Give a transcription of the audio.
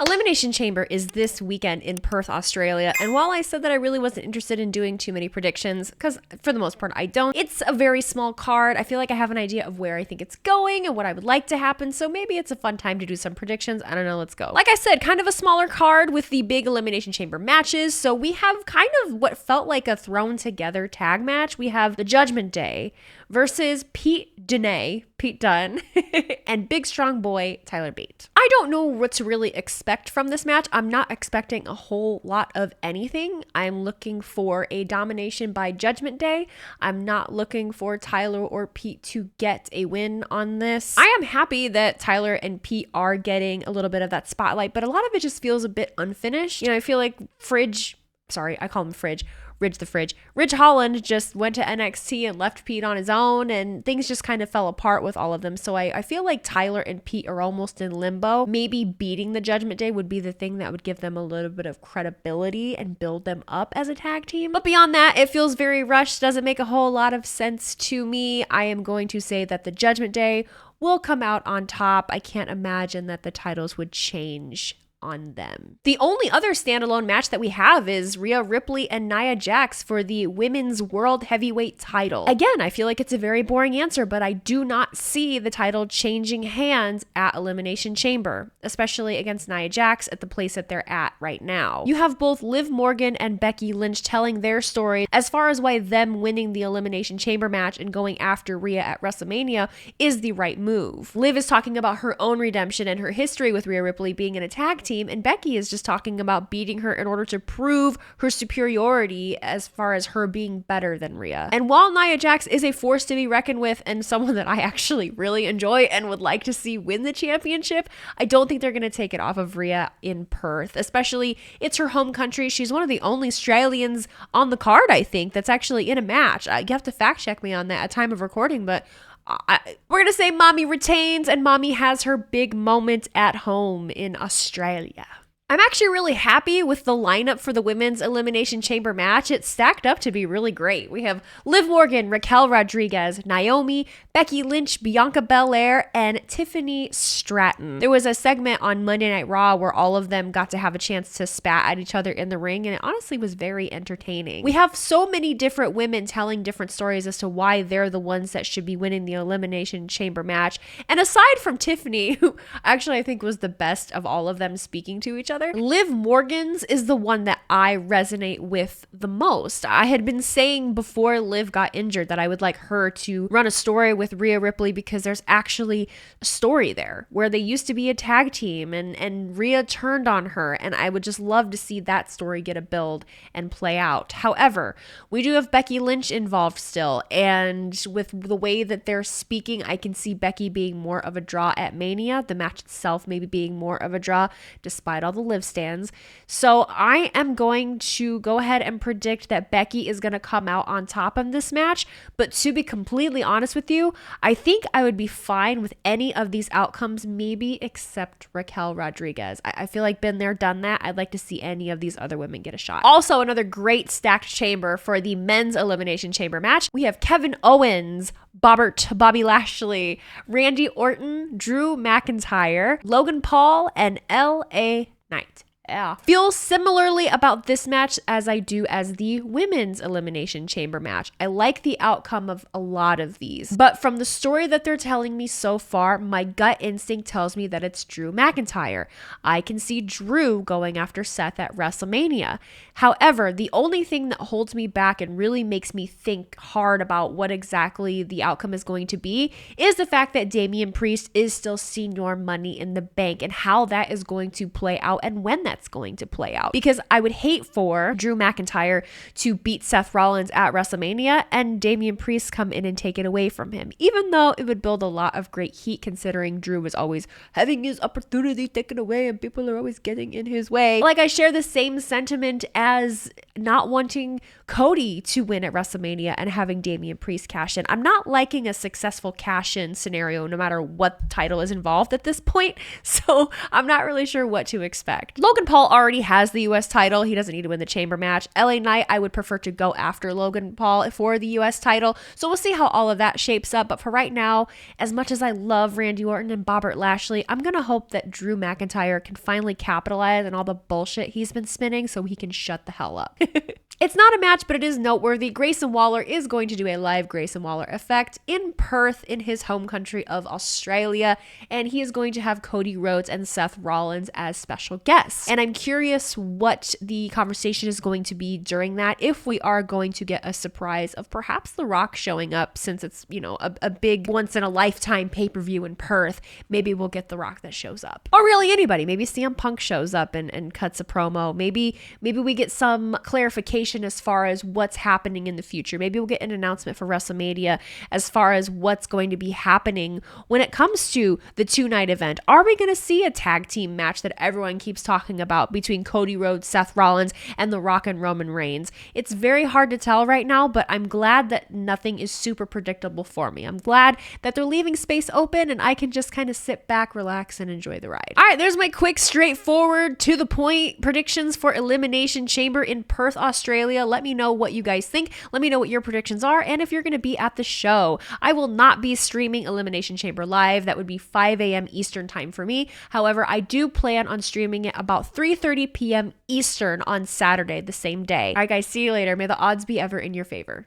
Elimination Chamber is this weekend in Perth, Australia, and while I said that I really wasn't interested in doing too many predictions, because for the most part I don't, it's a very small card. I feel like I have an idea of where I think it's going and what I would like to happen, so maybe it's a fun time to do some predictions. I don't know, let's go. Like I said, kind of a smaller card with the big Elimination Chamber matches, so we have kind of what felt like a thrown together tag match. We have the Judgment Day versus Pete Dunne, and big strong boy Tyler Bate. I don't know what to really expect from this match. I'm not expecting a whole lot of anything. I'm looking for a domination by Judgment Day. I'm not looking for Tyler or Pete to get a win on this. I am happy that Tyler and Pete are getting a little bit of that spotlight, but a lot of it just feels a bit unfinished. You know, I feel like Ridge Holland just went to NXT and left Pete on his own, and things just kind of fell apart with all of them. So I feel like Tyler and Pete are almost in limbo. Maybe beating the Judgment Day would be the thing that would give them a little bit of credibility and build them up as a tag team. But beyond that, it feels very rushed. Doesn't make a whole lot of sense to me. I am going to say that the Judgment Day will come out on top. I can't imagine that the titles would change on them. The only other standalone match that we have is Rhea Ripley and Nia Jax for the Women's World Heavyweight title. Again, I feel like it's a very boring answer, but I do not see the title changing hands at Elimination Chamber, especially against Nia Jax at the place that they're at right now. You have both Liv Morgan and Becky Lynch telling their story as far as why them winning the Elimination Chamber match and going after Rhea at WrestleMania is the right move. Liv is talking about her own redemption and her history with Rhea Ripley being in a tag team, and Becky is just talking about beating her in order to prove her superiority as far as her being better than Rhea. And while Nia Jax is a force to be reckoned with and someone that I actually really enjoy and would like to see win the championship, I don't think they're going to take it off of Rhea in Perth, especially it's her home country. She's one of the only Australians on the card, I think, that's actually in a match. You have to fact check me on that at time of recording, but we're going to say Mommy retains, and Mommy has her big moment at home in Australia. I'm actually really happy with the lineup for the Women's Elimination Chamber match. It's stacked up to be really great. We have Liv Morgan, Raquel Rodriguez, Naomi, Becky Lynch, Bianca Belair, and Tiffany Stratton. There was a segment on Monday Night Raw where all of them got to have a chance to spat at each other in the ring, and it honestly was very entertaining. We have so many different women telling different stories as to why they're the ones that should be winning the Elimination Chamber match. And aside from Tiffany, who actually I think was the best of all of them speaking to each other, Liv Morgan's is the one that I resonate with the most. I had been saying before Liv got injured that I would like her to run a story with Rhea Ripley because there's actually a story there where they used to be a tag team and Rhea turned on her, and I would just love to see that story get a build and play out. However, we do have Becky Lynch involved still, and with the way that they're speaking, I can see Becky being more of a draw at Mania, the match itself maybe being more of a draw despite all the Liv stands. So I am going to go ahead and predict that Becky is going to come out on top of this match. But to be completely honest with you, I think I would be fine with any of these outcomes, maybe except Raquel Rodriguez. I feel like been there, done that. I'd like to see any of these other women get a shot. Also, another great stacked chamber for the Men's Elimination Chamber match. We have Kevin Owens, Bobby Lashley, Randy Orton, Drew McIntyre, Logan Paul, and L.A. Knight. Yeah. Feel similarly about this match as I do as the Women's Elimination Chamber match. I like the outcome of a lot of these, but from the story that they're telling me so far, my gut instinct tells me that it's Drew McIntyre. I can see Drew going after Seth at WrestleMania. However, the only thing that holds me back and really makes me think hard about what exactly the outcome is going to be is the fact that Damian Priest is still senior Money in the Bank and how that is going to play out and when that's going to play out. Because I would hate for Drew McIntyre to beat Seth Rollins at WrestleMania and Damian Priest come in and take it away from him, even though it would build a lot of great heat considering Drew was always having his opportunity taken away and people are always getting in his way. Like, I share the same sentiment as not wanting Cody to win at WrestleMania and having Damian Priest cash in. I'm not liking a successful cash in scenario no matter what title is involved at this point, so I'm not really sure what to expect. Logan Paul already has the US title. He doesn't need to win the chamber match. LA Knight, I would prefer to go after Logan Paul for the US title, so we'll see how all of that shapes up. But for right now, as much as I love Randy Orton and Bobbert Lashley, I'm gonna hope that Drew McIntyre can finally capitalize on all the bullshit he's been spinning so he can shut the hell up. It's not a match, but it is noteworthy. Grayson Waller is going to do a live Grayson Waller effect in Perth in his home country of Australia, and he is going to have Cody Rhodes and Seth Rollins as special guests. And I'm curious what the conversation is going to be during that, if we are going to get a surprise of perhaps The Rock showing up, since it's, you know, a big once-in-a-lifetime pay-per-view in Perth. Maybe we'll get The Rock that shows up. Or really anybody. Maybe CM Punk shows up and cuts a promo. Maybe we get some clarification as far as what's happening in the future. Maybe we'll get an announcement for WrestleMania as far as what's going to be happening when it comes to the 2-night event. Are we going to see a tag team match that everyone keeps talking about between Cody Rhodes, Seth Rollins, and The Rock and Roman Reigns? It's very hard to tell right now, but I'm glad that nothing is super predictable for me. I'm glad that they're leaving space open and I can just kind of sit back, relax, and enjoy the ride. All right, there's my quick, straightforward, to the point predictions for Elimination Chamber in Perth, Australia. Let me know what you guys think. Let me know what your predictions are and if you're going to be at the show. I will not be streaming Elimination Chamber live. That would be 5 a.m. Eastern time for me. However, I do plan on streaming it about 3:30 p.m. Eastern on Saturday, the same day. All right, guys, see you later. May the odds be ever in your favor.